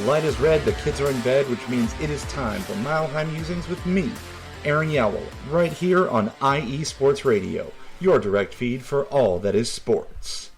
light is red, the kids are in bed, which means it is time for Mile High Musings with me, Aaron Yowell, right here on IE Sports Radio, your direct feed for all that is sports.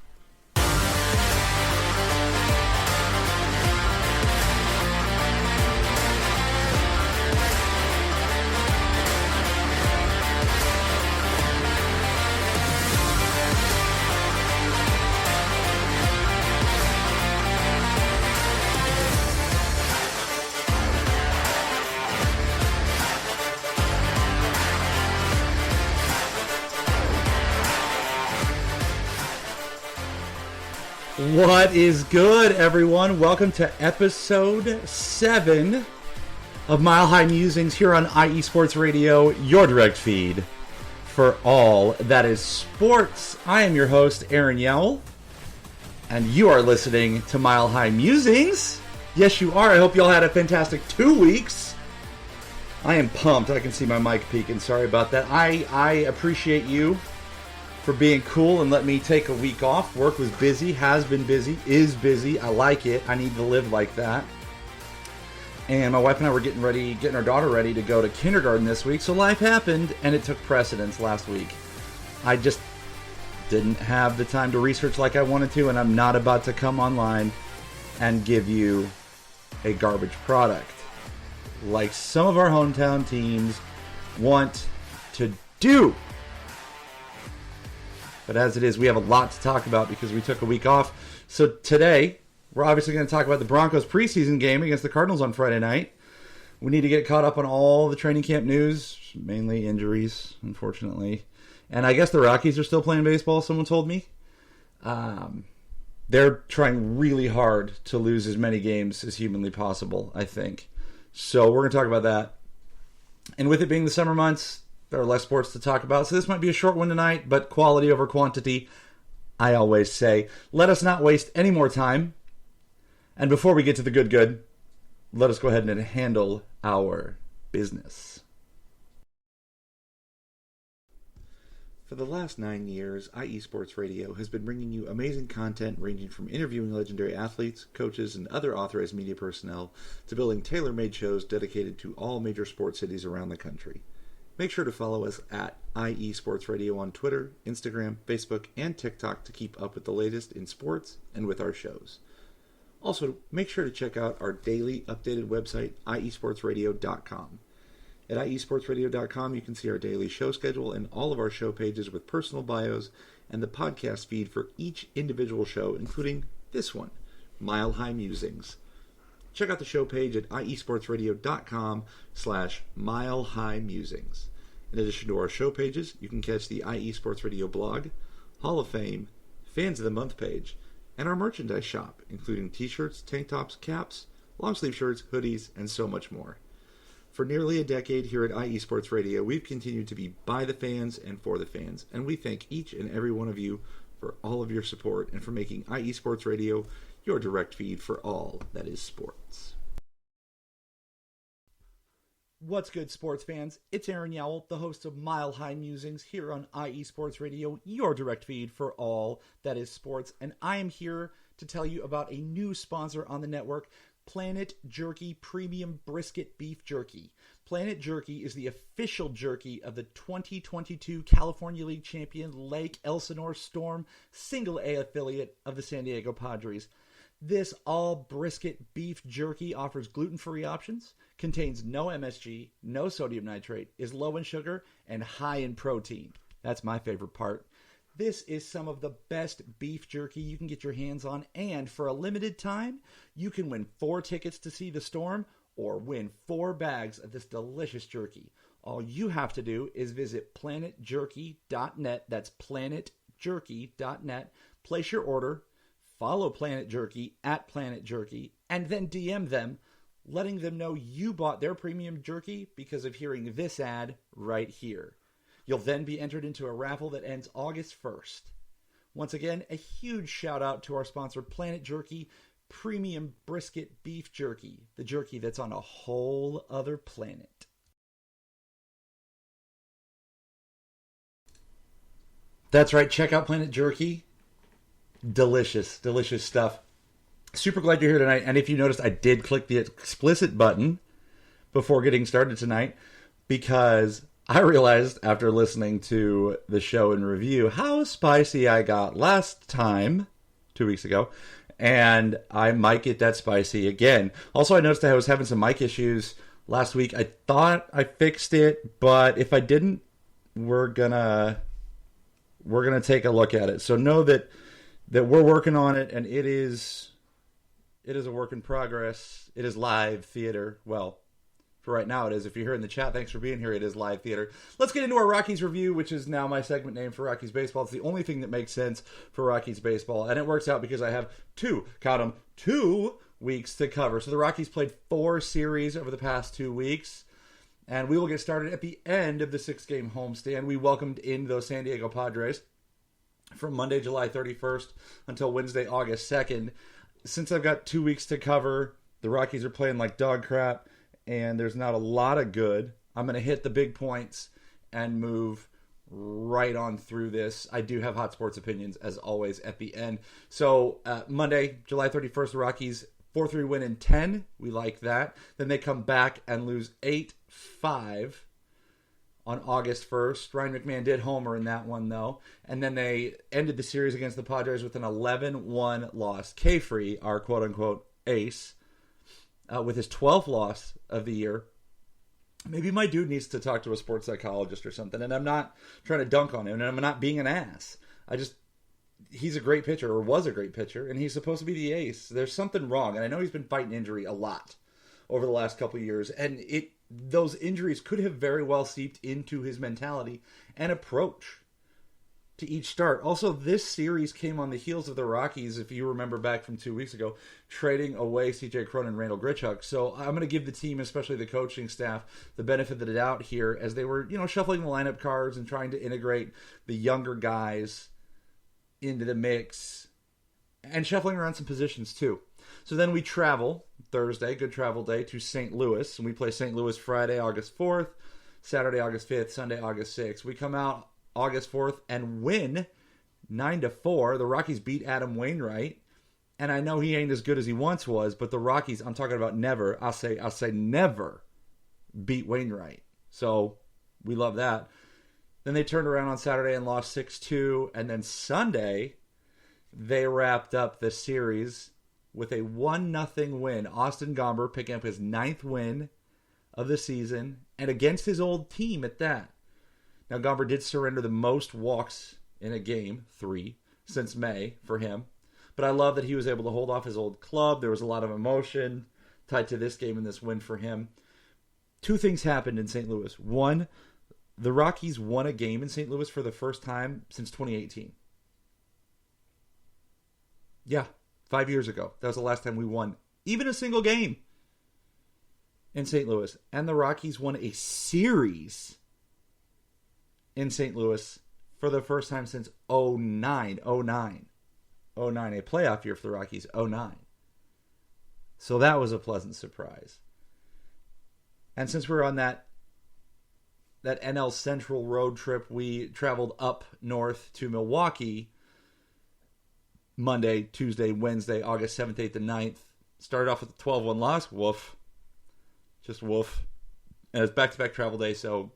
What is good, everyone? Welcome to episode 7 of Mile High Musings here on IE Sports Radio, your direct feed for all that is sports. I am your host, Aaron Yowell, and you are listening to Mile High Musings. Yes, you are. I hope you all had a fantastic 2 weeks. I am pumped. I can see my mic peeking. Sorry about that. I appreciate you for being cool and let me take a week off. Work was busy, has been busy, is busy. I like it. I need to live like that. And my wife and I were getting our daughter ready to go to kindergarten this week, so life happened and it took precedence last week. I just didn't have the time to research like I wanted to, and I'm not about to come online and give you a garbage product like some of our hometown teams want to do. But as it is, we have a lot to talk about because we took a week off. So today, we're obviously going to talk about the Broncos preseason game against the Cardinals on Friday night. We need to get caught up on all the training camp news, mainly injuries, unfortunately. And I guess the Rockies are still playing baseball, someone told me. They're trying really hard to lose as many games as humanly possible, I think. So we're going to talk about that. And with it being the summer months, there are less sports to talk about, so this might be a short one tonight, but quality over quantity, I always say. Let us not waste any more time. And before we get to the good, let us go ahead and handle our business. For the last 9 years, IE Sports Radio has been bringing you amazing content ranging from interviewing legendary athletes, coaches, and other authorized media personnel to building tailor-made shows dedicated to all major sports cities around the country. Make sure to follow us at IE Sports Radio on Twitter, Instagram, Facebook, and TikTok to keep up with the latest in sports and with our shows. Also, make sure to check out our daily updated website, iesportsradio.com. At iesportsradio.com, you can see our daily show schedule and all of our show pages with personal bios and the podcast feed for each individual show, including this one, Mile High Musings. Check out the show page at iesportsradio.com/Mile High Musings. In addition to our show pages, you can catch the IE Sports Radio blog, Hall of Fame, Fans of the Month page, and our merchandise shop, including t-shirts, tank tops, caps, long sleeve shirts, hoodies, and so much more. For nearly a decade here at IE Sports Radio, we've continued to be by the fans and for the fans, and we thank each and every one of you for all of your support and for making IE Sports Radio your direct feed for all that is sports. What's good, sports fans? It's Aaron Yowell, the host of Mile High Musings here on IE Sports Radio, your direct feed for all that is sports. And I am here to tell you about a new sponsor on the network, Planet Jerky Premium Brisket Beef Jerky. Planet Jerky is the official jerky of the 2022 California League champion Lake Elsinore Storm, single A affiliate of the San Diego Padres. This all-brisket beef jerky offers gluten-free options, contains no MSG, no sodium nitrate, is low in sugar, and high in protein. That's my favorite part. This is some of the best beef jerky you can get your hands on, and for a limited time, you can win 4 tickets to see the Storm or win 4 bags of this delicious jerky. All you have to do is visit planetjerky.net. That's planetjerky.net. Place your order. Follow Planet Jerky at Planet Jerky, and then DM them, letting them know you bought their premium jerky because of hearing this ad right here. You'll then be entered into a raffle that ends August 1st. Once again, a huge shout out to our sponsor, Planet Jerky Premium Brisket Beef Jerky, the jerky that's on a whole other planet. That's right, check out Planet Jerky. Delicious, delicious stuff. Super glad you're here tonight. And if you noticed, I did click the explicit button before getting started tonight because I realized after listening to the show in review how spicy I got last time, 2 weeks ago, and I might get that spicy again. Also, I noticed that I was having some mic issues last week. I thought I fixed it, but if I didn't, we're gonna take a look at it. So know that we're working on it, and it is a work in progress. It is live theater. Well, for right now it is. If you're here in the chat, thanks for being here. It is live theater. Let's get into our Rockies review, which is now my segment name for Rockies baseball. It's the only thing that makes sense for Rockies baseball, and it works out because I have two weeks to cover. So the Rockies played 4 series over the past 2 weeks, and we will get started at the end of the 6-game homestand. We welcomed in those San Diego Padres from Monday, July 31st until Wednesday, August 2nd. Since I've got 2 weeks to cover, the Rockies are playing like dog crap, and there's not a lot of good. I'm going to hit the big points and move right on through this. I do have hot sports opinions, as always, at the end. So, Monday, July 31st, the Rockies 4-3 win in 10. We like that. Then they come back and lose 8-5 on August 1st. Ryan McMahon did homer in that one, though. And then they ended the series against the Padres with an 11-1 loss. K-Free, our quote-unquote ace, with his 12th loss of the year. Maybe my dude needs to talk to a sports psychologist or something. And I'm not trying to dunk on him, and I'm not being an ass. He's a great pitcher, or was a great pitcher, and he's supposed to be the ace. There's something wrong, and I know he's been fighting injury a lot over the last couple of years, and those injuries could have very well seeped into his mentality and approach to each start. Also, this series came on the heels of the Rockies, if you remember back from 2 weeks ago, trading away C.J. Cron and Randall Grichuk. So I'm going to give the team, especially the coaching staff, the benefit of the doubt here as they were, shuffling the lineup cards and trying to integrate the younger guys into the mix and shuffling around some positions too. So then we travel Thursday, good travel day, to St. Louis, and we play St. Louis Friday, August 4th, Saturday, August 5th, Sunday, August 6th. We come out August 4th and win 9-4. The Rockies beat Adam Wainwright, and I know he ain't as good as he once was, but the Rockies, I'm talking about never, I'll say never beat Wainwright. So we love that. Then they turned around on Saturday and lost 6-2, and then Sunday they wrapped up the series with a 1-0 win. Austin Gomber picking up his 9th win of the season, and against his old team at that. Now, Gomber did surrender the most walks in a game, 3, since May for him. But I love that he was able to hold off his old club. There was a lot of emotion tied to this game and this win for him. 2 things happened in St. Louis. 1, the Rockies won a game in St. Louis for the first time since 2018. Yeah, 5 years ago. That was the last time we won even a single game in St. Louis. And the Rockies won a series in St. Louis for the first time since 09, a playoff year for the Rockies, 09. So that was a pleasant surprise. And since we're on that NL Central road trip, we traveled up north to Milwaukee Monday, Tuesday, Wednesday, August 7th, 8th, and 9th. Started off with a 12-1 loss. Woof. Just woof. And it's back-to-back travel day, so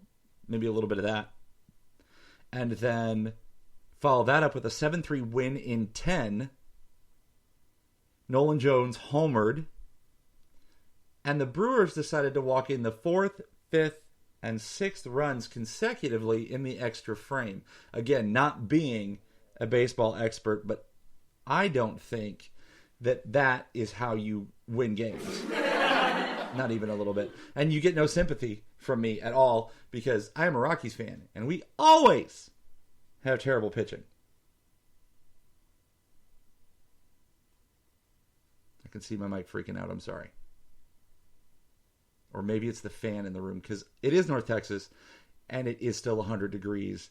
maybe a little bit of that. And then follow that up with a 7-3 win in 10. Nolan Jones homered. And the Brewers decided to walk in the 4th, 5th, and 6th runs consecutively in the extra frame. Again, not being a baseball expert, but I don't think that is how you win games. Not even a little bit. And you get no sympathy from me at all because I am a Rockies fan, and we always have terrible pitching. I can see my mic freaking out. I'm sorry. Or maybe it's the fan in the room because it is North Texas, and it is still 100 degrees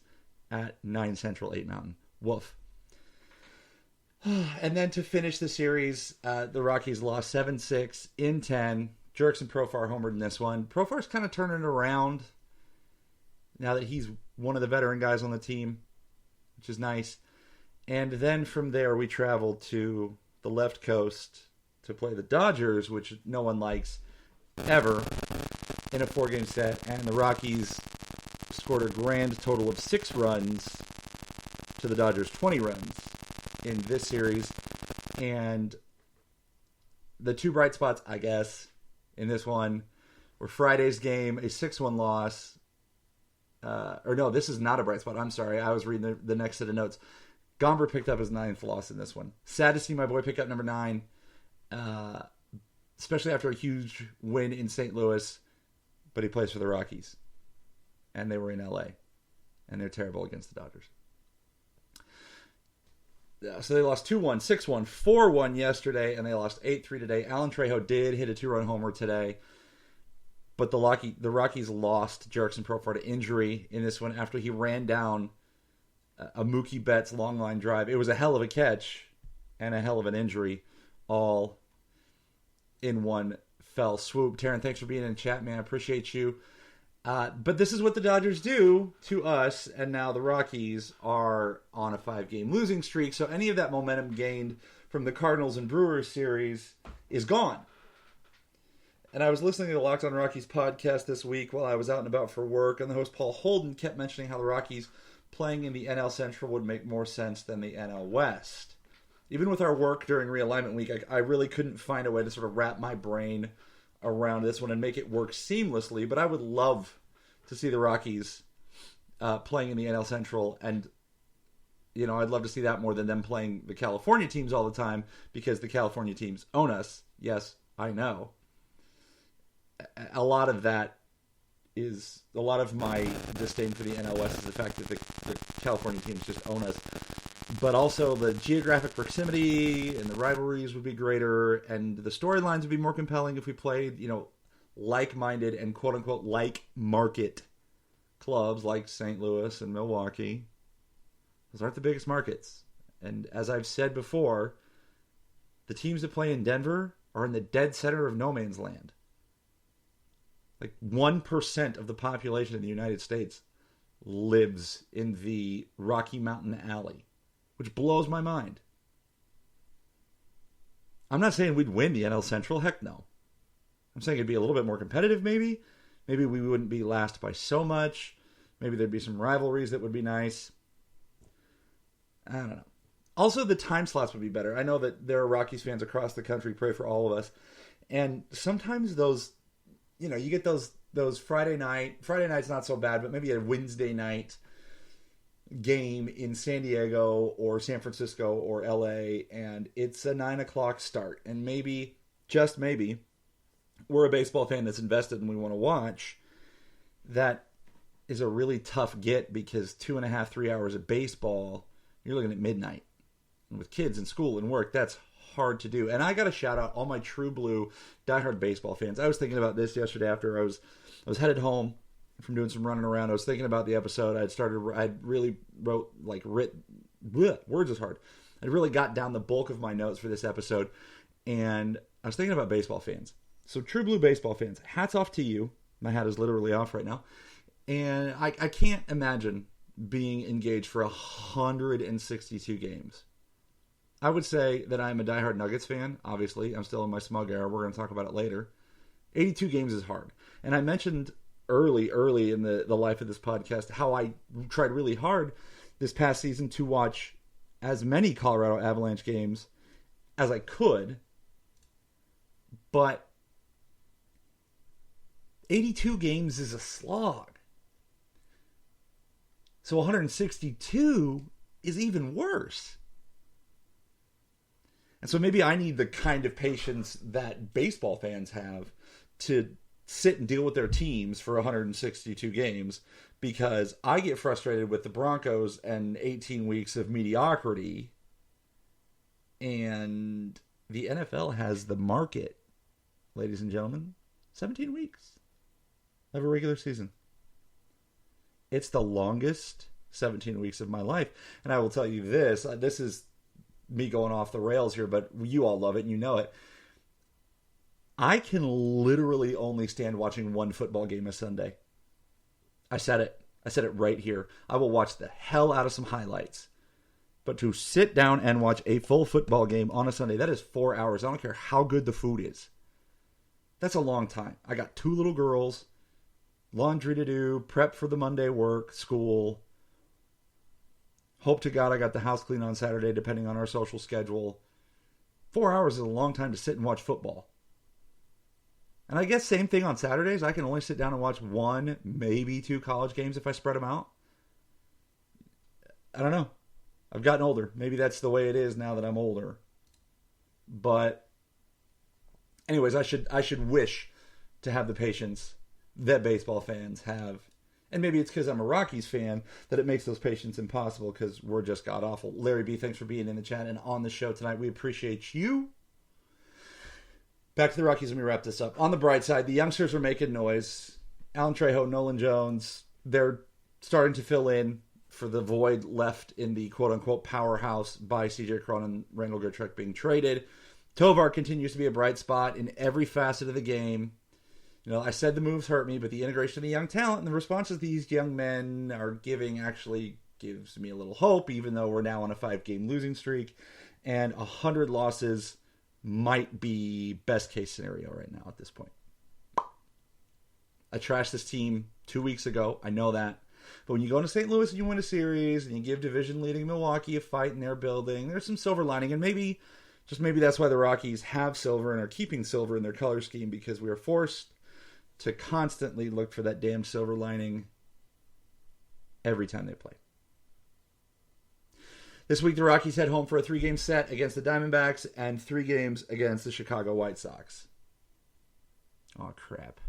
at 9 Central, 8 Mountain. Woof. And then to finish the series, the Rockies lost 7-6 in 10. Jerks and Profar homered in this one. Profar's kind of turning it around now that he's one of the veteran guys on the team, which is nice. And then from there, we traveled to the left coast to play the Dodgers, which no one likes ever, in a 4-game set. And the Rockies scored a grand total of 6 runs to the Dodgers' 20 runs in this series. And the 2 bright spots, I guess, in this one were Friday's game, a 6-1 loss. Or no, this is not a bright spot. I'm sorry. I was reading the next set of notes. Gomber picked up his 9th loss in this one. Sad to see my boy pick up number 9, especially after a huge win in St. Louis. But he plays for the Rockies. And they were in LA. And they're terrible against the Dodgers. So they lost 2-1, 6-1, 4-1 yesterday, and they lost 8-3 today. Alan Trejo did hit a 2-run homer today. But the Rockies lost Jerickson Profar to injury in this one after he ran down a Mookie Betts long line drive. It was a hell of a catch and a hell of an injury all in one fell swoop. Taryn, thanks for being in chat, man. I appreciate you. But this is what the Dodgers do to us, and now the Rockies are on a 5-game losing streak, so any of that momentum gained from the Cardinals and Brewers series is gone. And I was listening to the Locked on Rockies podcast this week while I was out and about for work, and the host Paul Holden kept mentioning how the Rockies playing in the NL Central would make more sense than the NL West. Even with our work during realignment week, I really couldn't find a way to sort of wrap my brain around this one and make it work seamlessly, but I would love to see the Rockies playing in the NL Central, and I'd love to see that more than them playing the California teams all the time, because the California teams own us. Yes, I know. A lot of my disdain for the NL West is the fact that the California teams just own us. But also the geographic proximity and the rivalries would be greater, and the storylines would be more compelling if we played, like-minded and quote-unquote like-market clubs like St. Louis and Milwaukee. Those aren't the biggest markets. And as I've said before, the teams that play in Denver are in the dead center of no man's land. Like 1% of the population in the United States lives in the Rocky Mountain Alley, which blows my mind. I'm not saying we'd win the NL Central. Heck no. I'm saying it'd be a little bit more competitive, maybe. Maybe we wouldn't be last by so much. Maybe there'd be some rivalries that would be nice. I don't know. Also, the time slots would be better. I know that there are Rockies fans across the country, pray for all of us. And sometimes those, you get those Friday night's not so bad, but maybe a Wednesday night game in San Diego or San Francisco or LA, and it's a 9:00 start. And maybe, just maybe, we're a baseball fan that's invested and we want to watch. That is a really tough get, because 2.5, 3 hours of baseball, you're looking at midnight. And with kids and school and work, that's hard to do. And I got to shout out all my true blue diehard baseball fans. I was thinking about this yesterday after I was headed home from doing some running around. I was thinking about the episode. I'd really words is hard. I really got down the bulk of my notes for this episode, and I was thinking about baseball fans. So true blue baseball fans, hats off to you. My hat is literally off right now. And I can't imagine being engaged for 162 games. I would say that I'm a diehard Nuggets fan. Obviously, I'm still in my smug era. We're going to talk about it later. 82 games is hard. And I mentioned early in the life of this podcast how I tried really hard this past season to watch as many Colorado Avalanche games as I could. But 82 games is a slog. So 162 is even worse. And so maybe I need the kind of patience that baseball fans have to sit and deal with their teams for 162 games, because I get frustrated with the Broncos and 18 weeks of mediocrity, and the NFL has the market, ladies and gentlemen, 17 weeks of a regular season. It's the longest 17 weeks of my life. And I will tell you this is me going off the rails here, but you all love it and you know it. I can literally only stand watching one football game a Sunday. I said it right here. I will watch the hell out of some highlights, But to sit down and watch a full football game on a Sunday, that is 4 hours. I don't care how good the food is. That's a long time. I got 2 little girls, laundry to do, prep for the Monday work, school. Hope to God I got the house clean on Saturday, depending on our social schedule. 4 hours is a long time to sit and watch football. And I guess same thing on Saturdays. I can only sit down and watch 1, maybe 2 college games if I spread them out. I don't know. I've gotten older. Maybe that's the way it is now that I'm older. But anyways, I should wish to have the patience that baseball fans have. And maybe it's because I'm a Rockies fan that it makes those patience impossible because we're just god-awful. Larry B., thanks for being in the chat and on the show tonight. We appreciate you. Back to the Rockies, let me wrap this up. On the bright side, the youngsters are making noise. Alan Trejo, Nolan Jones, they're starting to fill in for the void left in the quote-unquote powerhouse by C.J. Cron and Randall Gertrek being traded. Tovar continues to be a bright spot in every facet of the game. You know, I said the moves hurt me, but the integration of the young talent and the responses these young men are giving actually gives me a little hope, even though we're now on a 5-game losing streak. And 100 losses might be best case scenario right now at this point. I trashed this team 2 weeks ago. I know that. But when you go into St. Louis and you win a series and you give division-leading Milwaukee a fight in their building, there's some silver lining. And maybe that's why the Rockies have silver and are keeping silver in their color scheme, because we are forced to constantly look for that damn silver lining every time they play. This week, the Rockies head home for a 3-game set against the Diamondbacks and 3 games against the Chicago White Sox. Oh, crap.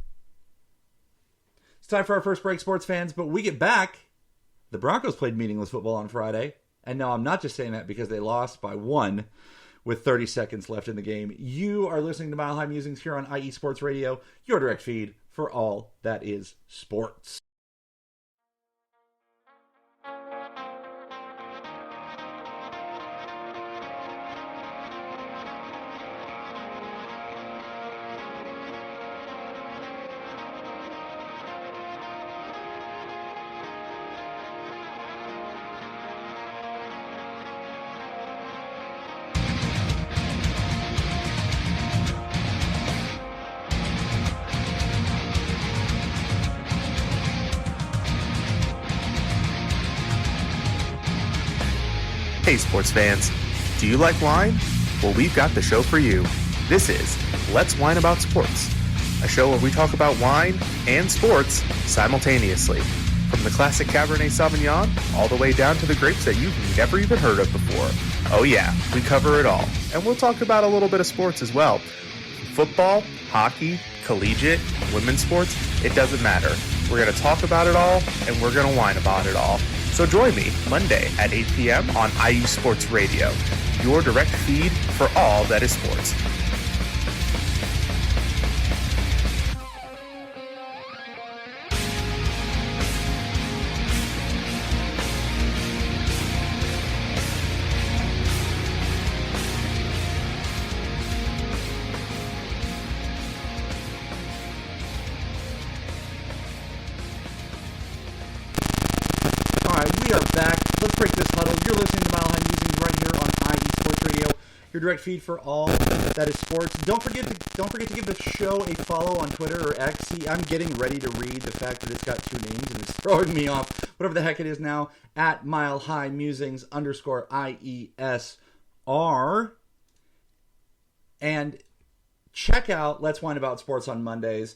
It's time for our first break, sports fans, but we get back. The Broncos played meaningless football on Friday, and no, I'm not just saying that because they lost by 1 with 30 seconds left in the game. You are listening to Mile High Musings here on IE Sports Radio, your direct feed for all that is sports. Hey sports fans, do you like wine? Well, we've got the show for you. This is Let's Wine About Sports, a show where we talk about wine and sports simultaneously. From the classic Cabernet Sauvignon all the way down to the grapes that you've never even heard of before. Oh yeah, we cover it all. And we'll talk about a little bit of sports as well. Football, hockey, collegiate, women's sports, it doesn't matter. We're going to talk about it all, and we're going to whine about it all. So join me Monday at 8 p.m. on IU Sports Radio, your direct feed for all that is sports. Your direct feed for all that is sports. Don't forget to give the show a follow on Twitter or X. See, I'm getting ready to read the fact that it's got 2 names and it's throwing me off. Whatever the heck it is now, at Mile High Musings _IESR. And check out Let's Whine About Sports on Mondays.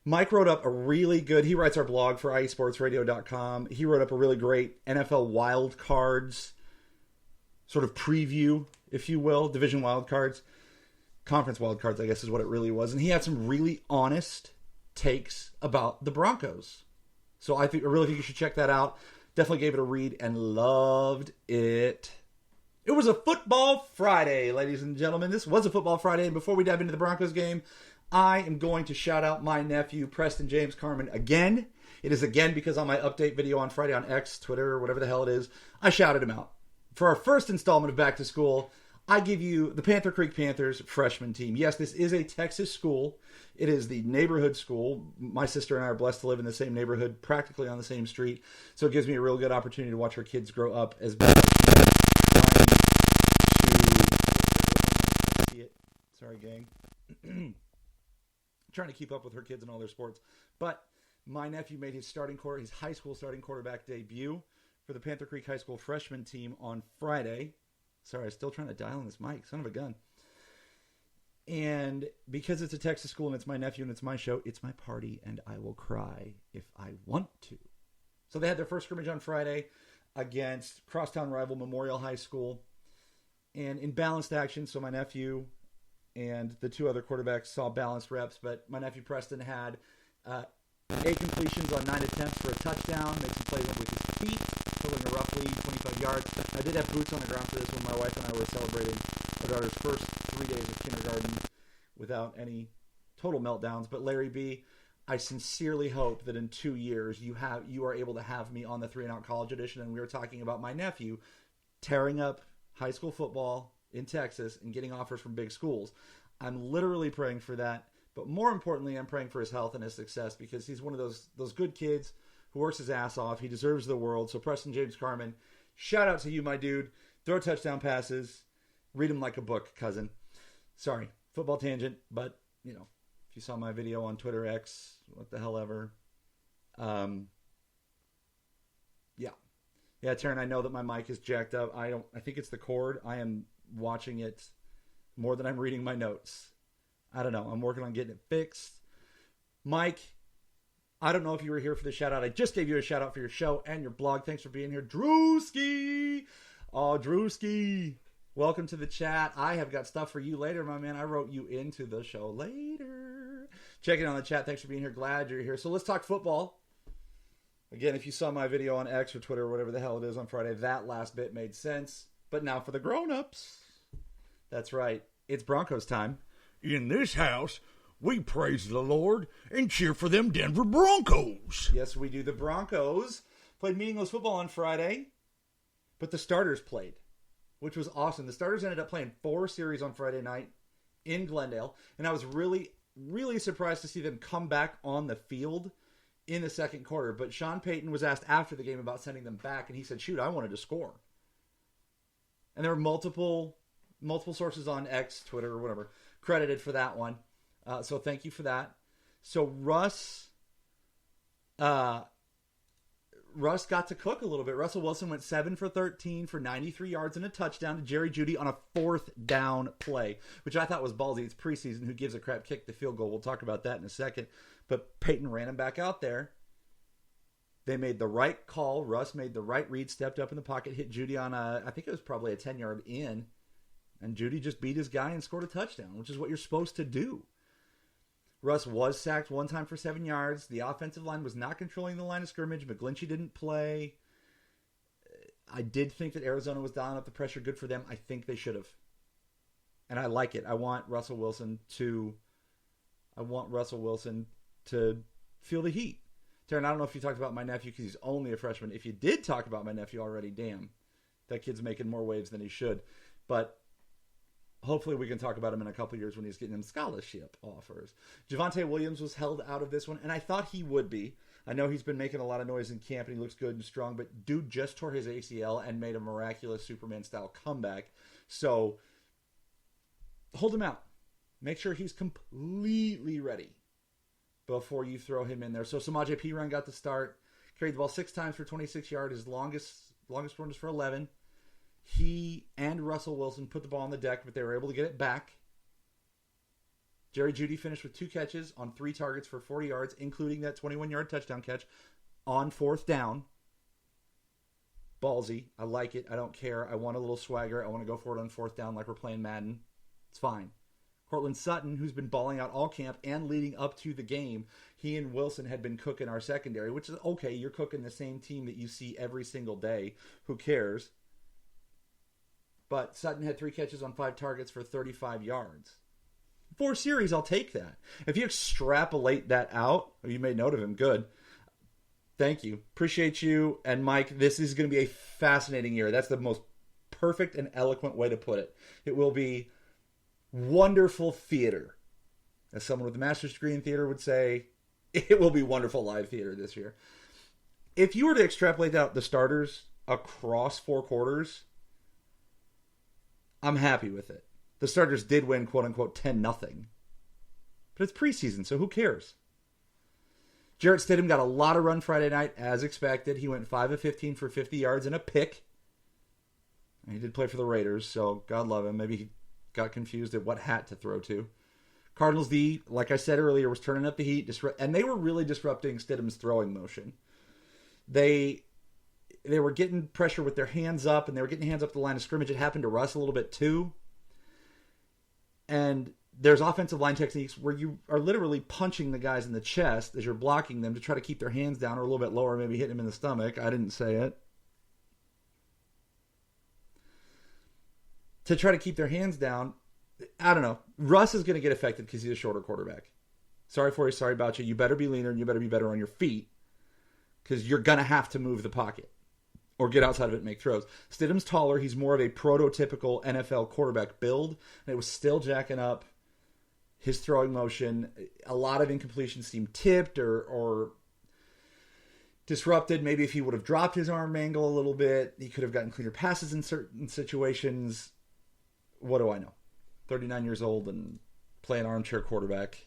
Mike wrote up a really good, he writes our blog for IESportsRadio.com. He wrote up a really great NFL wildcards sort of preview, if you will, division wildcards, conference wildcards, I guess is what it really was. And he had some really honest takes about the Broncos. So I really think you should check that out. Definitely gave it a read and loved it. It was a football Friday, ladies and gentlemen. This was a football Friday. And before we dive into the Broncos game, I am going to shout out my nephew, Preston James Carmen, again. It is again because on my update video on Friday on X, Twitter, or whatever the hell it is, I shouted him out. For our first installment of Back to School, I give you the Panther Creek Panthers freshman team. Yes, this is a Texas school. It is the neighborhood school. My sister and I are blessed to live in the same neighborhood, practically on the same street. So it gives me a real good opportunity to watch our kids grow up as best as Sorry, gang. Trying to keep up with her kids and all their sports. But my nephew made his high school starting quarterback debut for the Panther Creek High School freshman team on Friday. Sorry, I'm still trying to dial in this mic. Son of a gun. And because it's a Texas school and it's my nephew and it's my show, it's my party and I will cry if I want to. So they had their first scrimmage on Friday against crosstown rival Memorial High School. And in balanced action, so my nephew and the two other quarterbacks saw balanced reps, but my nephew Preston had 8 completions on 9 attempts for a touchdown, made some plays with his feet, totaling roughly 25 yards. I did have boots on the ground for this when my wife and I were celebrating our daughter's first 3 days of kindergarten without any total meltdowns. But Larry B., I sincerely hope that in 2 years you are able to have me on the 3 and Out College Edition, and we were talking about my nephew tearing up high school football in Texas and getting offers from big schools. I'm literally praying for that, but more importantly, I'm praying for his health and his success because he's one of those good kids who works his ass off. He deserves the world. So Preston James Carmen, shout out to you, my dude. Throw touchdown passes. Read them like a book, cousin. Sorry, football tangent, but, you know, if you saw my video on Twitter X, what the hell ever. Yeah, Taryn, I know that my mic is jacked up. I think it's the cord. I am watching it more than I'm reading my notes. I don't know. I'm working on getting it fixed. Mike, I don't know if you were here for the shout out. I just gave you a shout out for your show and your blog. Thanks for being here. Drewski. Oh, Drewski. Welcome to the chat. I have got stuff for you later, my man. I wrote you into the show later. Check it on the chat. Thanks for being here. Glad you're here. So let's talk football. Again, if you saw my video on X or Twitter or whatever the hell it is on Friday, that last bit made sense. But now for the grown-ups. That's right. It's Broncos time. In this house, we praise the Lord and cheer for them Denver Broncos. Yes, we do. The Broncos played meaningless football on Friday, but the starters played, which was awesome. The starters ended up playing 4 series on Friday night in Glendale, and I was really, really surprised to see them come back on the field in the second quarter. But Sean Payton was asked after the game about sending them back, and he said, shoot, I wanted to score. And there were multiple sources on X, Twitter, or whatever, credited for that one. So thank you for that. So Russ got to cook a little bit. Russell Wilson went 7 for 13 for 93 yards and a touchdown to Jerry Jeudy on a 4th down play, which I thought was ballsy. It's preseason. Who gives a crap? Kick the field goal. We'll talk about that in a second. But Peyton ran him back out there. They made the right call. Russ made the right read, stepped up in the pocket, hit Jeudy on I think it was probably a 10-yard in. And Jeudy just beat his guy and scored a touchdown, which is what you're supposed to do. Russ was sacked one time for 7 yards. The offensive line was not controlling the line of scrimmage. McGlinchey didn't play. I did think that Arizona was dialing up the pressure. Good for them. I think they should have. And I like it. I want Russell Wilson to feel the heat. Taryn, I don't know if you talked about my nephew because he's only a freshman. If you did talk about my nephew already, damn. That kid's making more waves than he should. But hopefully we can talk about him in a couple years when he's getting them scholarship offers. Javonte Williams was held out of this one, and I thought he would be. I know he's been making a lot of noise in camp, and he looks good and strong, but dude just tore his ACL and made a miraculous Superman-style comeback. So hold him out. Make sure he's completely ready before you throw him in there. So Samaje Perine got the start. Carried the ball 6 times for 26 yards. His longest run was for 11. He and Russell Wilson put the ball on the deck, but they were able to get it back. Jerry Jeudy finished with 2 catches on 3 targets for 40 yards, including that 21-yard touchdown catch on 4th down. Ballsy. I like it. I don't care. I want a little swagger. I want to go for it on 4th down like we're playing Madden. It's fine. Cortland Sutton, who's been balling out all camp and leading up to the game, he and Wilson had been cooking our secondary, which is okay. You're cooking the same team that you see every single day. Who cares? But Sutton had 3 catches on 5 targets for 35 yards. 4 series, I'll take that. If you extrapolate that out, you made note of him, good. Thank you. Appreciate you. And Mike, this is going to be a fascinating year. That's the most perfect and eloquent way to put it. It will be wonderful theater. As someone with a master's degree in theater would say, it will be wonderful live theater this year. If you were to extrapolate out the starters across 4 quarters, I'm happy with it. The starters did win, quote-unquote, 10-0. But it's preseason, so who cares? Jarrett Stidham got a lot of run Friday night, as expected. He went 5 of 15 for 50 yards and a pick. He did play for the Raiders, so God love him. Maybe he got confused at what hat to throw to. Cardinals D, like I said earlier, was turning up the heat, and they were really disrupting Stidham's throwing motion. They were getting pressure with their hands up, and they were getting hands up the line of scrimmage. It happened to Russ a little bit too. And there's offensive line techniques where you are literally punching the guys in the chest as you're blocking them to try to keep their hands down or a little bit lower, maybe hitting them in the stomach. I didn't say it. To try to keep their hands down. I don't know. Russ is going to get affected because he's a shorter quarterback. Sorry for you. Sorry about you. You better be leaner and you better be better on your feet because you're going to have to move the pocket or get outside of it and make throws. Stidham's taller. He's more of a prototypical NFL quarterback build, and it was still jacking up his throwing motion. A lot of incompletions seemed tipped or disrupted. Maybe if he would have dropped his arm angle a little bit, he could have gotten cleaner passes in certain situations. What do I know? 39 years old and playing armchair quarterback.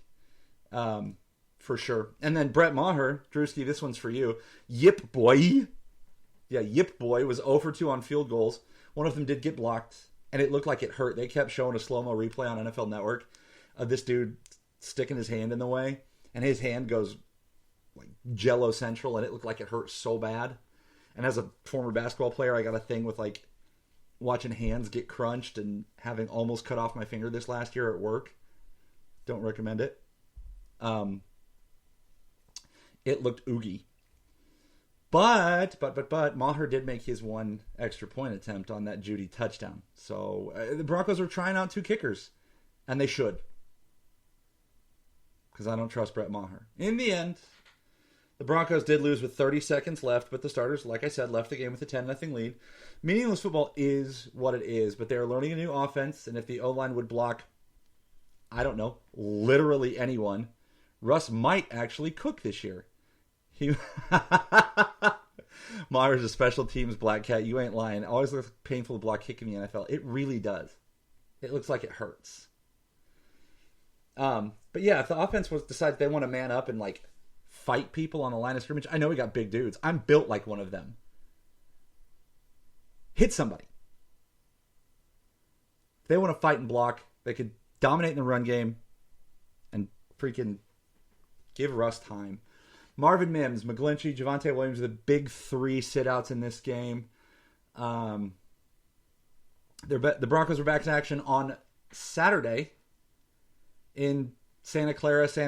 For sure. And then Brett Maher, Drewski, this one's for you. Yip boy. Yeah, Yip boy was 0 for 2 on field goals. One of them did get blocked, and it looked like it hurt. They kept showing a slow-mo replay on NFL Network of this dude sticking his hand in the way, and his hand goes like Jello Central, and it looked like it hurt so bad. And as a former basketball player, I got a thing with like watching hands get crunched and having almost cut off my finger this last year at work. Don't recommend it. It looked oogie. But Maher did make his one extra point attempt on that Judy touchdown. So the Broncos are trying out 2 kickers, and they should. Because I don't trust Brett Maher. In the end, the Broncos did lose with 30 seconds left, but the starters, like I said, left the game with a 10-0 lead. Meaningless football is what it is, but they're learning a new offense, and if the O-line would block, I don't know, literally anyone, Russ might actually cook this year. Maher's a special teams black cat. You ain't lying. It always looks painful to block kick in the NFL. It really does. It looks like it hurts. But yeah, if the offense decides they want to man up and like fight people on the line of scrimmage, I know we got big dudes. I'm built like one of them. Hit somebody. If they want to fight and block, they could dominate in the run game and freaking give Russ time. Marvin Mims, McGlinchey, Javonte Williams are the big 3 sit-outs in this game. The Broncos are back in action on Saturday in Santa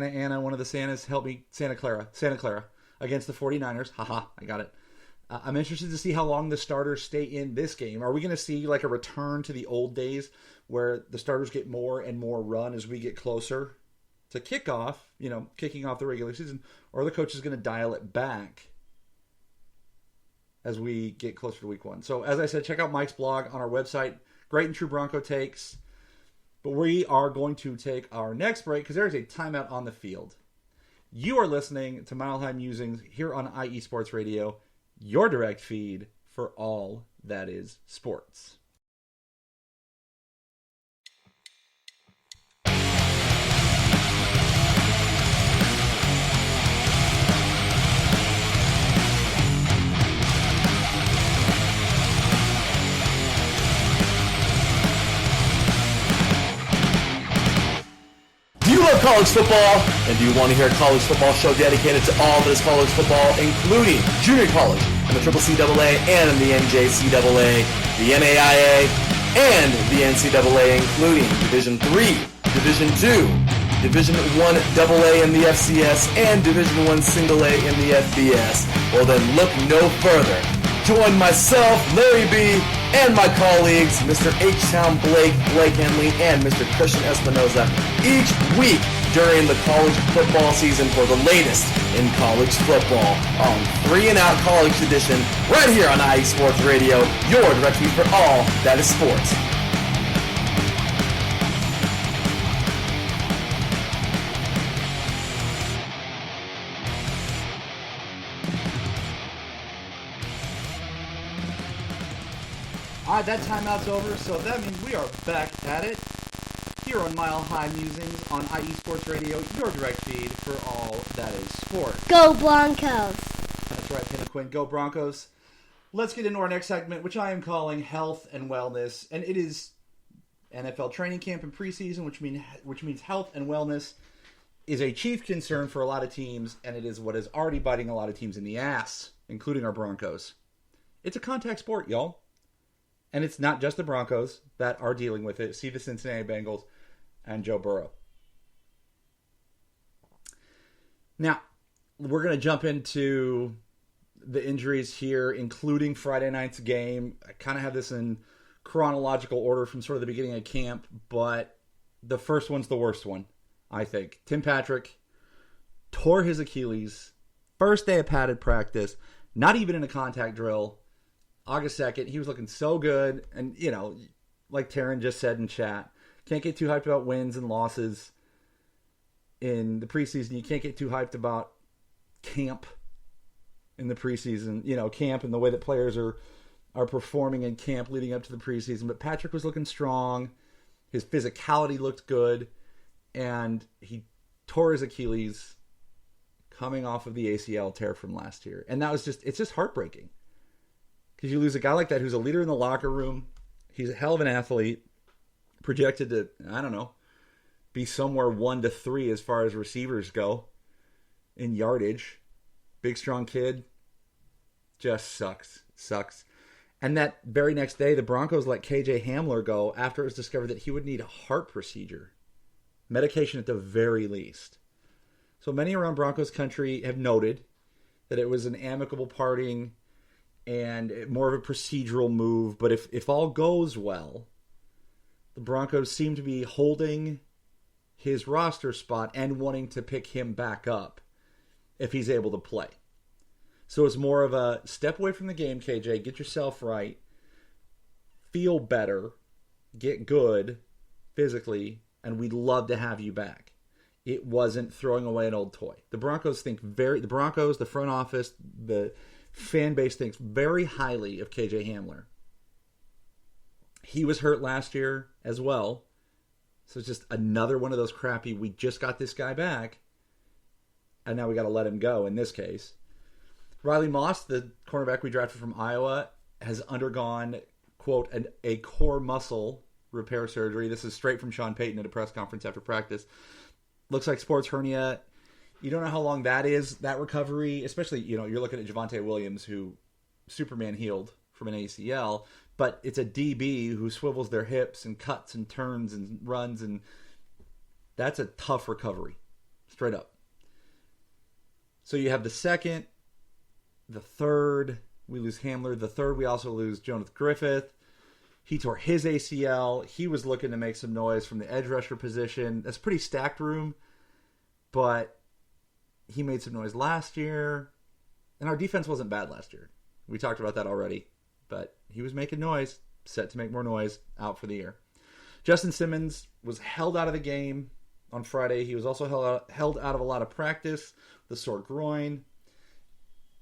Ana, one of the Santas. Help me, Santa Clara, against the 49ers. Haha, I got it. I'm interested to see how long the starters stay in this game. Are we going to see like a return to the old days where the starters get more and more run as we get closer to kickoff, kicking off the regular season, or the coach is going to dial it back as we get closer to week 1. So as I said, check out Mike's blog on our website. Great and true Bronco takes. But we are going to take our next break because there is a timeout on the field. You are listening to Mile High Musings here on IE Sports Radio, your direct feed for all that is sports. College football, and do you want to hear a college football show dedicated to all that is college football, including junior college and the CCCAA and the NJCAA, the NAIA, and the NCAA, including Division III, Division II, Division I AA in the FCS, and Division I Single A in the FBS. Well then look no further. Join myself, Larry B., and my colleagues, Mr. H-Town Blake Henley, and Mr. Christian Espinoza, each week during the college football season for the latest in college football on 3 and Out College Edition, right here on IE Sports Radio, your direct feed for all that is sports. All right, that timeout's over, so that means we are back at it. here on Mile High Musings on IE Sports Radio, your direct feed for all that is sports. Go Broncos! That's right, Tim and Quinn. Go Broncos. Let's get into our next segment, which I am calling Health and Wellness. And it is NFL training camp and preseason, which means health and wellness is a chief concern for a lot of teams, and it is what is already biting a lot of teams in the ass, including our Broncos. It's a contact sport, y'all. And it's not just the Broncos that are dealing with it. See the Cincinnati Bengals and Joe Burrow. Now, we're going to jump into the injuries here, including Friday night's game. I kind of have this in chronological order from sort of the beginning of camp, but the first one's the worst one, I think. Tim Patrick tore his Achilles, first day of padded practice, not even in a contact drill. August 2nd, he was looking so good. And, you know, like Taryn just said in chat, can't get too hyped about wins and losses in the preseason. You can't get too hyped about camp in the preseason. You know, camp and the way that players are performing in camp leading up to the preseason. But Patrick was looking strong. His physicality looked good. And he tore his Achilles coming off of the ACL tear from last year. And that was it's just heartbreaking. Because you lose a guy like that who's a leader in the locker room. He's a hell of an athlete. Projected to, I don't know, be somewhere 1 to 3 as far as receivers go in yardage. Big, strong kid. Just sucks. And that very next day, the Broncos let KJ Hamler go after it was discovered that he would need a heart procedure. Medication at the very least. So many around Broncos country have noted that it was an amicable parting and more of a procedural move. But if all goes well, the Broncos seem to be holding his roster spot and wanting to pick him back up if he's able to play. So it's more of a step away from the game, KJ. Get yourself right. Feel better. Get good physically. And we'd love to have you back. It wasn't throwing away an old toy. The Broncos, the front office, the fan base thinks very highly of KJ Hamler. He was hurt last year as well. So it's just another one of those crappy, we just got this guy back, and now we got to let him go in this case. Riley Moss, the cornerback we drafted from Iowa, has undergone, quote, a core muscle repair surgery. This is straight from Sean Payton at a press conference after practice. Looks like sports hernia. You don't know how long that is, that recovery, especially, you know, you're looking at Javonte Williams, who Superman healed from an ACL, but it's a DB who swivels their hips and cuts and turns and runs, and that's a tough recovery, straight up. So you have the second, the third, we lose Hamler. The third, we also lose Jonathan Griffith. He tore his ACL. He was looking to make some noise from the edge rusher position. That's a pretty stacked room, but he made some noise last year. And our defense wasn't bad last year. We talked about that already. But he was making noise, set to make more noise, out for the year. Justin Simmons was held out of the game on Friday. He was also held out of a lot of practice with a sore groin.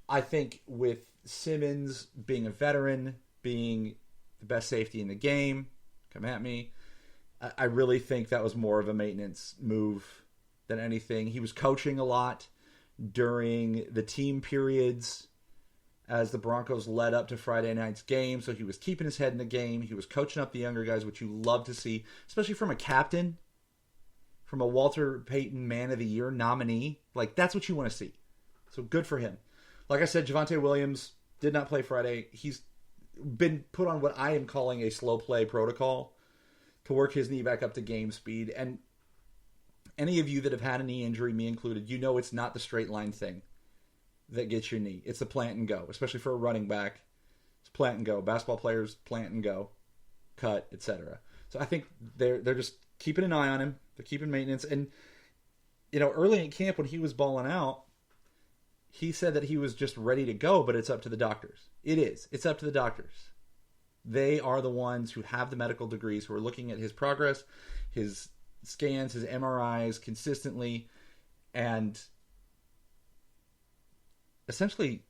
I think with Simmons being a veteran, being the best safety in the game, come at me, I really think that was more of a maintenance move than anything. He was coaching a lot during the team periods as the Broncos led up to Friday night's game, so he was keeping his head in the game. He was coaching up the younger guys, which you love to see, especially from a captain, from a Walter Payton Man of the Year nominee. Like, that's what you want to see. So good for him. Like I said, Javonte Williams did not play Friday. He's been put on what I am calling a slow play protocol to work his knee back up to game speed. And any of you that have had a knee injury, me included, you know it's not the straight line thing that gets your knee. It's the plant and go, especially for a running back. It's plant and go. Basketball players, plant and go, cut, etc. So I think they're just keeping an eye on him. They're keeping maintenance. And, you know, early in camp when he was balling out, he said that he was just ready to go, but it's up to the doctors. It is. It's up to the doctors. They are the ones who have the medical degrees, who are looking at his progress, his scans, his MRIs consistently, and essentially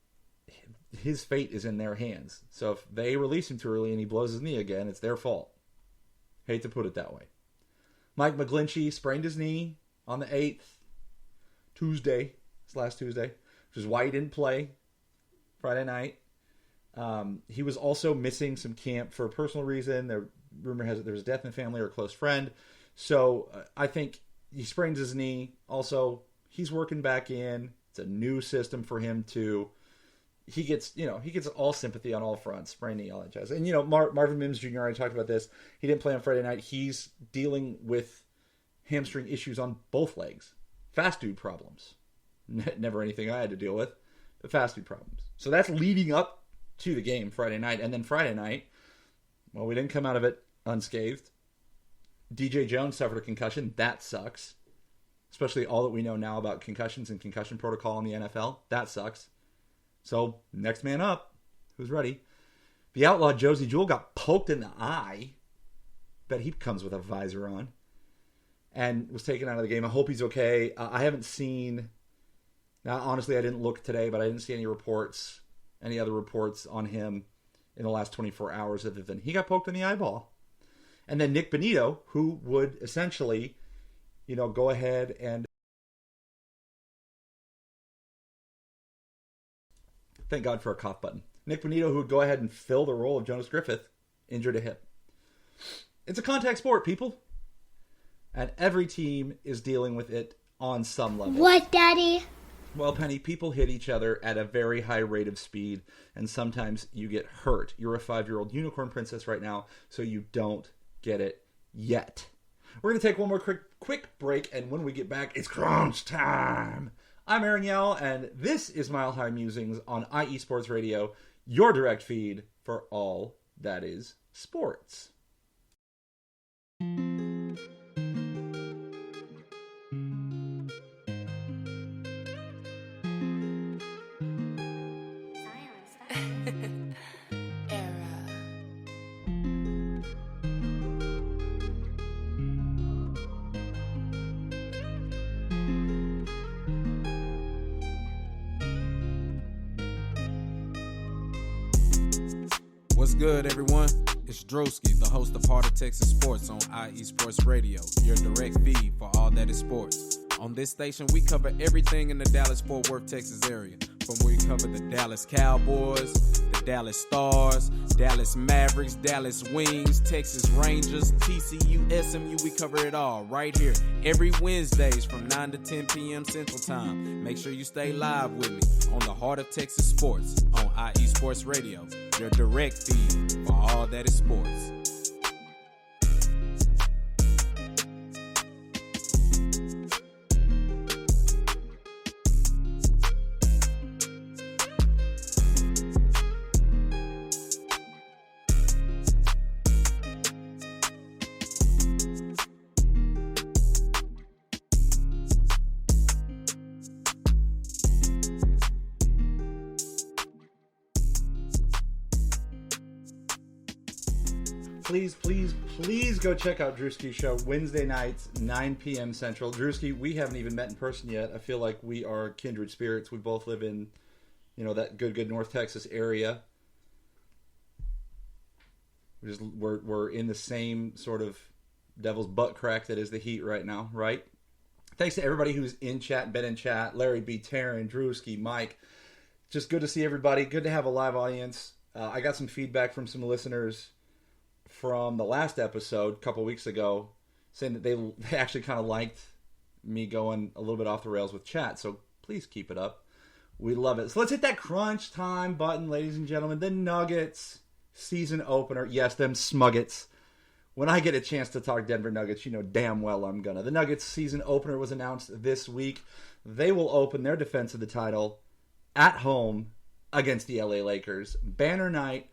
his fate is in their hands. So if they release him too early and he blows his knee again, it's their fault. Hate to put it that way. Mike McGlinchey sprained his knee on the 8th, Tuesday. It's last Tuesday, which is why he didn't play Friday night. He was also missing some camp for a personal reason. The rumor has it there was a death in the family or a close friend. So I think he sprains his knee. Also, he's working back in. It's a new system for him to. He gets all sympathy on all fronts. Sprained knee, all that jazz. And Marvin Mims Jr. I talked about this. He didn't play on Friday night. He's dealing with hamstring issues on both legs. Fast dude problems. Never anything I had to deal with. But fast dude problems. So that's leading up to the game Friday night. And then Friday night, well, we didn't come out of it unscathed. DJ Jones suffered a concussion. That sucks. Especially all that we know now about concussions and concussion protocol in the NFL. That sucks. So, next man up. Who's ready? The outlaw Josie Jewell got poked in the eye. Bet he comes with a visor on. And was taken out of the game. I hope he's okay. I haven't seen... Now, honestly, I didn't look today, but I didn't see any other reports on him in the last 24 hours other than he got poked in the eyeball. And then Nick Benito, who would essentially, go ahead and... Thank God for a cough button. Nick Benito, who would go ahead and fill the role of Jonas Griffith, injured a hip. It's a contact sport, people. And every team is dealing with it on some level. What, Daddy? Well, Penny, people hit each other at a very high rate of speed, and sometimes you get hurt. You're a 5-year-old unicorn princess right now, so you don't get it yet. We're going to take one more quick break, and when we get back, it's crunch time. I'm Aaron Yell, and this is Mile High Musings on IE Sports Radio, your direct feed for all that is sports. What's good, everyone? It's Drewski, the host of Heart of Texas Sports on IE Sports Radio, your direct feed for all that is sports. On this station, we cover everything in the Dallas-Fort Worth, Texas area. From where we cover the Dallas Cowboys, the Dallas Stars, Dallas Mavericks, Dallas Wings, Texas Rangers, TCU, SMU, we cover it all right here every Wednesdays from 9 to 10 p.m. Central Time. Make sure you stay live with me on the Heart of Texas Sports on IE Sports Radio, your direct feed for all that is sports. Please go check out Drewski's show Wednesday nights, 9 p.m. Central. Drewski, we haven't even met in person yet. I feel like we are kindred spirits. We both live in, that good North Texas area. We're in the same sort of devil's butt crack that is the heat right now, right? Thanks to everybody who's in chat, been in chat. Larry B, Taryn, Drewski, Mike. Just good to see everybody. Good to have a live audience. I got some feedback from some listeners from the last episode a couple weeks ago saying that they actually kind of liked me going a little bit off the rails with chat. So please keep it up. We love it. So let's hit that crunch time button, ladies and gentlemen. The Nuggets season opener. Yes, them Smuggets. When I get a chance to talk Denver Nuggets, you know damn well I'm gonna. The Nuggets season opener was announced this week. They will open their defense of the title at home against the LA Lakers. Banner night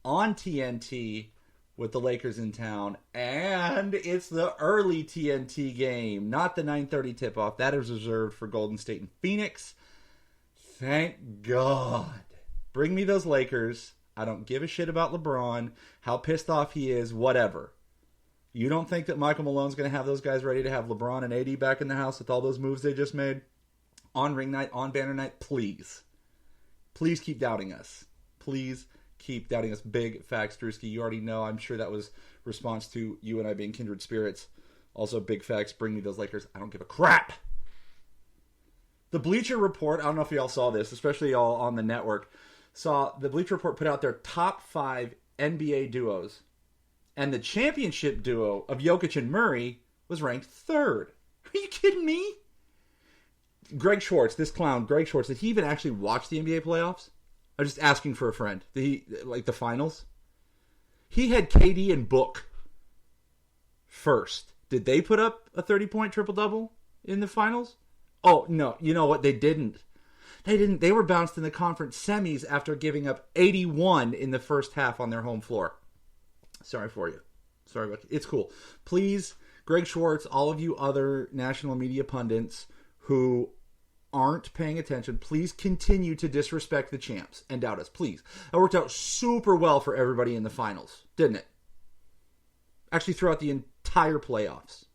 on TNT with the Lakers in town. And it's the early TNT game, not the 9:30 tip-off. That is reserved for Golden State and Phoenix. Thank God. Bring me those Lakers. I don't give a shit about LeBron, how pissed off he is, whatever. You don't think that Michael Malone's going to have those guys ready to have LeBron and AD back in the house with all those moves they just made? On ring night, on banner night, please. Please keep doubting us. Please keep doubting us. Big facts, Drewski. You already know. I'm sure that was response to you and I being kindred spirits Also, big facts, bring me those Lakers. I don't give a crap. The Bleacher Report, I don't know if y'all saw this, especially y'all on the network, saw the Bleacher Report put out their top 5 NBA duos. And the championship duo of Jokic and Murray was ranked 3rd. Are you kidding me? Greg Schwartz, this clown, Greg Schwartz, did he even actually watch the NBA playoffs? I'm just asking for a friend. Did he, like the finals? He had KD and Book first. Did they put up a 30-point triple-double in the finals? Oh, no. You know what? They didn't. They didn't. They were bounced in the conference semis after giving up 81 in the first half on their home floor. Sorry for you. Sorry about you. It's cool. Please, Greg Schwartz, all of you other national media pundits who aren't paying attention, please continue to disrespect the champs and doubt us. Please. That worked out super well for everybody in the finals, didn't it? Actually, throughout the entire playoffs.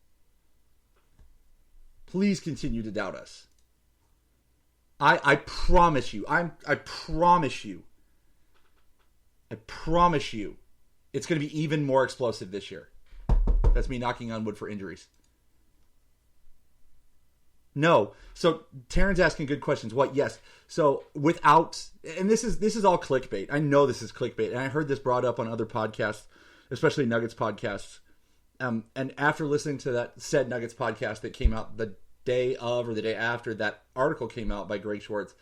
Please continue to doubt us. I promise you. I promise you. I promise you. It's going to be even more explosive this year. That's me knocking on wood for injuries. No. So Taryn's asking good questions. What? Yes. So without, and this is all clickbait. I know this is clickbait, and I heard this brought up on other podcasts, especially Nuggets podcasts. And after listening to that said Nuggets podcast that came out the day of or the day after that article came out by Greg Schwartz,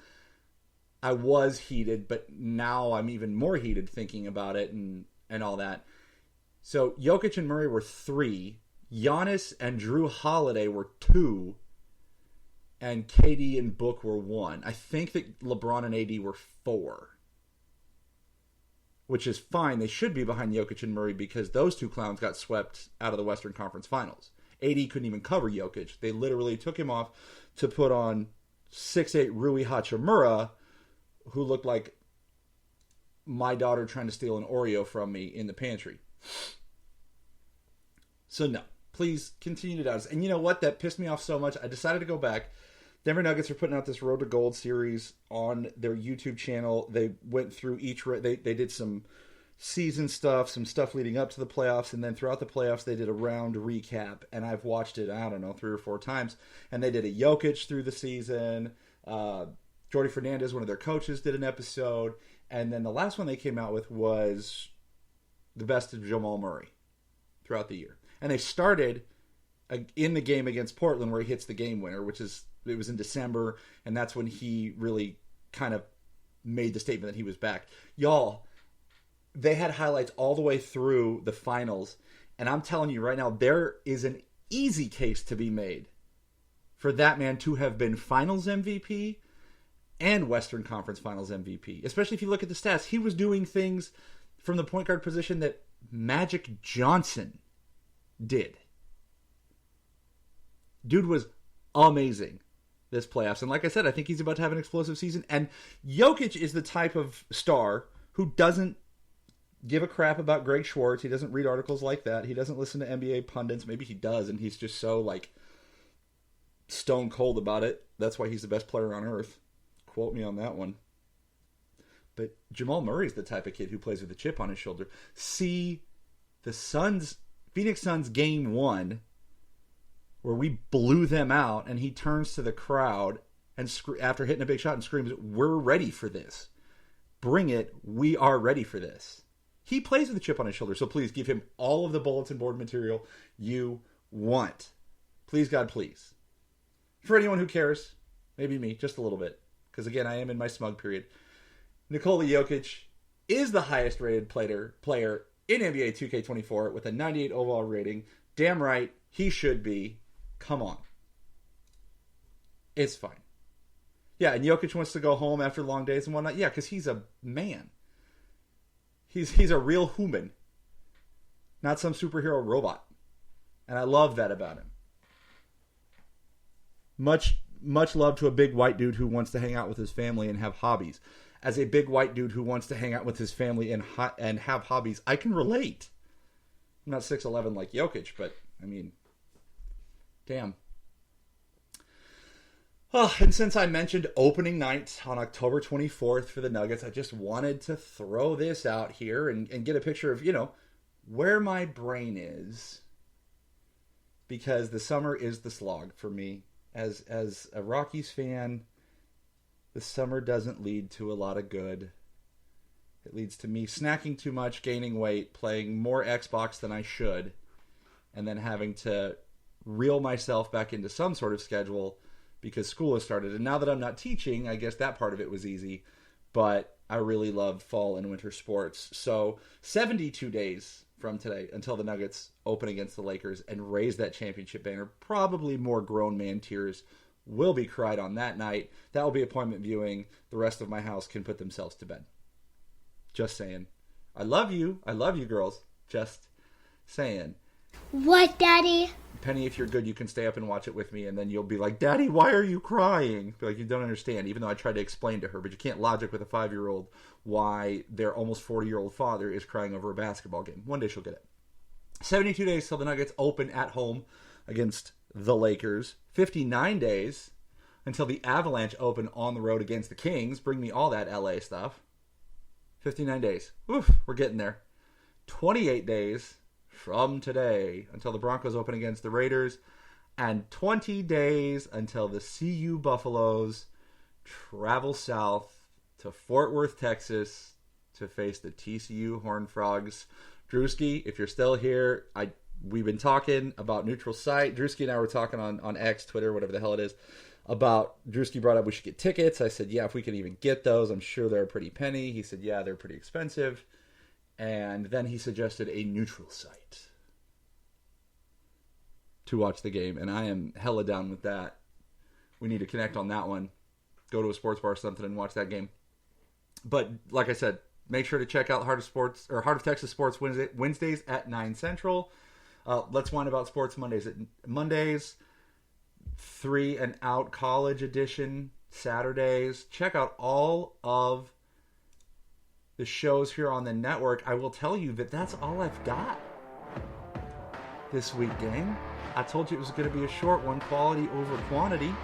I was heated, but now I'm even more heated thinking about it and all that. So Jokic and Murray were 3, Giannis and Drew Holiday were 2, and KD and Book were 1. I think that LeBron and AD were 4. Which is fine. They should be behind Jokic and Murray because those two clowns got swept out of the Western Conference Finals. AD couldn't even cover Jokic. They literally took him off to put on 6'8" Rui Hachimura, who looked like my daughter trying to steal an Oreo from me in the pantry. So no, please continue to doubt us. And you know what? That pissed me off so much. I decided to go back. Denver Nuggets are putting out this Road to Gold series on their YouTube channel. They went through they did some season stuff, some stuff leading up to the playoffs, and then throughout the playoffs they did a round recap. And I've watched it, I don't know, 3 or 4 times. And they did a Jokic through the season. Jordi Fernandez, one of their coaches, did an episode. And then the last one they came out with was the best of Jamal Murray throughout the year. And they started in the game against Portland where he hits the game winner, it was in December, and that's when he really kind of made the statement that he was back. Y'all, they had highlights all the way through the finals, and I'm telling you right now, there is an easy case to be made for that man to have been Finals MVP and Western Conference Finals MVP. Especially if you look at the stats. He was doing things from the point guard position that Magic Johnson did. Dude was amazing this playoffs. And like I said, I think he's about to have an explosive season. And Jokic is the type of star who doesn't give a crap about Greg Schwartz. He doesn't read articles like that. He doesn't listen to NBA pundits. Maybe he does, and he's just so, like, stone cold about it. That's why he's the best player on earth. Quote me on that one. But Jamal Murray's the type of kid who plays with a chip on his shoulder. See the Phoenix Suns game 1, where we blew them out, and he turns to the crowd and after hitting a big shot and screams, "We're ready for this. Bring it. We are ready for this." He plays with a chip on his shoulder, so please give him all of the bulletin board material you want. Please, God, please. For anyone who cares, maybe me, just a little bit, because again, I am in my smug period. Nikola Jokic is the highest rated player in NBA 2K24 with a 98 overall rating. Damn right, he should be. Come on. It's fine. Yeah, and Jokic wants to go home after long days and whatnot. Yeah, because he's a man. He's a real human. Not some superhero robot. And I love that about him. Much love to a big white dude who wants to hang out with his family and have hobbies. As a big white dude who wants to hang out with his family and have hobbies, I can relate. I'm not 6'11" like Jokic, but, I mean, damn. Oh, and since I mentioned opening night on October 24th for the Nuggets, I just wanted to throw this out here and get a picture of, where my brain is because the summer is the slog for me. As a Rockies fan, the summer doesn't lead to a lot of good. It leads to me snacking too much, gaining weight, playing more Xbox than I should, and then having to reel myself back into some sort of schedule because school has started. And now that I'm not teaching, I guess that part of it was easy. But I really love fall and winter sports. So 72 days from today until the Nuggets open against the Lakers and raise that championship banner. Probably more grown man tears will be cried on that night. That will be appointment viewing. The rest of my house can put themselves to bed. Just saying. I love you. I love you, girls. Just saying. What, Daddy? Penny, if you're good, you can stay up and watch it with me, and then you'll be like, Daddy, why are you crying? Be like, you don't understand, even though I tried to explain to her, but you can't logic with a 5-year-old why their almost 40-year-old father is crying over a basketball game. One day she'll get it. 72 days till the Nuggets open at home against the Lakers. 59 days until the Avalanche open on the road against the Kings. Bring me all that LA stuff. 59 days. Oof, we're getting there. 28 days from today until the Broncos open against the Raiders, and 20 days until the CU Buffaloes travel south to Fort Worth, Texas to face the TCU Horned Frogs. Drewski, if you're still here, we've been talking about neutral site. Drewski and I were talking on X, Twitter, whatever the hell it is, about Drewski brought up we should get tickets. I said, yeah, if we could even get those, I'm sure they're a pretty penny. He said, yeah, they're pretty expensive. And then he suggested a neutral site to watch the game. And I am hella down with that. We need to connect on that one. Go to a sports bar or something and watch that game. But like I said, make sure to check out Heart of Texas Sports Wednesdays at 9 Central. Let's Whine About Sports Mondays. 3 and Out College Edition Saturdays. Check out all of the shows here on the network. I will tell you that that's all I've got this week, gang. I told you it was going to be a short one, quality over quantity.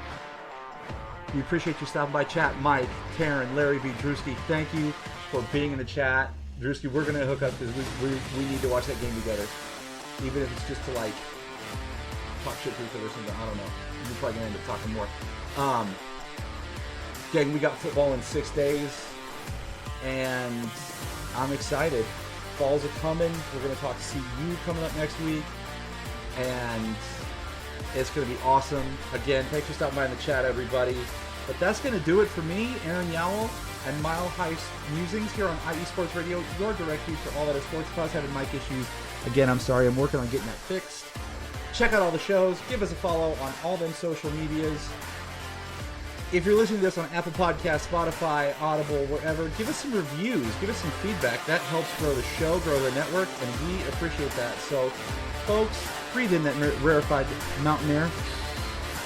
We appreciate you stopping by. Chat, Mike, Taryn, Larry B, Drewski, thank you for being in the chat. Drewski, we're going to hook up because we need to watch that game together. Even if it's just to, like, talk shit to each other or something. I don't know. We're probably going to end up talking more. Gang, we got football in 6 days. And I'm excited. Falls are coming. We're going to talk CU coming up next week. And it's going to be awesome. Again, thanks for stopping by in the chat, everybody. But that's going to do it for me, Aaron Yowell, and Mile High Musings here on IE Sports Radio, your direct feed for all that is sports. Plus having mic issues. Again, I'm sorry. I'm working on getting that fixed. Check out all the shows. Give us a follow on all them social medias. If you're listening to this on Apple Podcasts, Spotify, Audible, wherever, give us some reviews. Give us some feedback. That helps grow the show, grow the network, and we appreciate that. So, folks, breathe in that rarefied mountain air.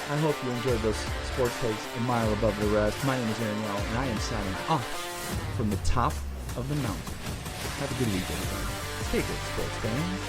I hope you enjoyed those sports takes a mile above the rest. My name is Aaron Yell, and I am signing off from the top of the mountain. Have a good week, everybody. Stay good, sports fans.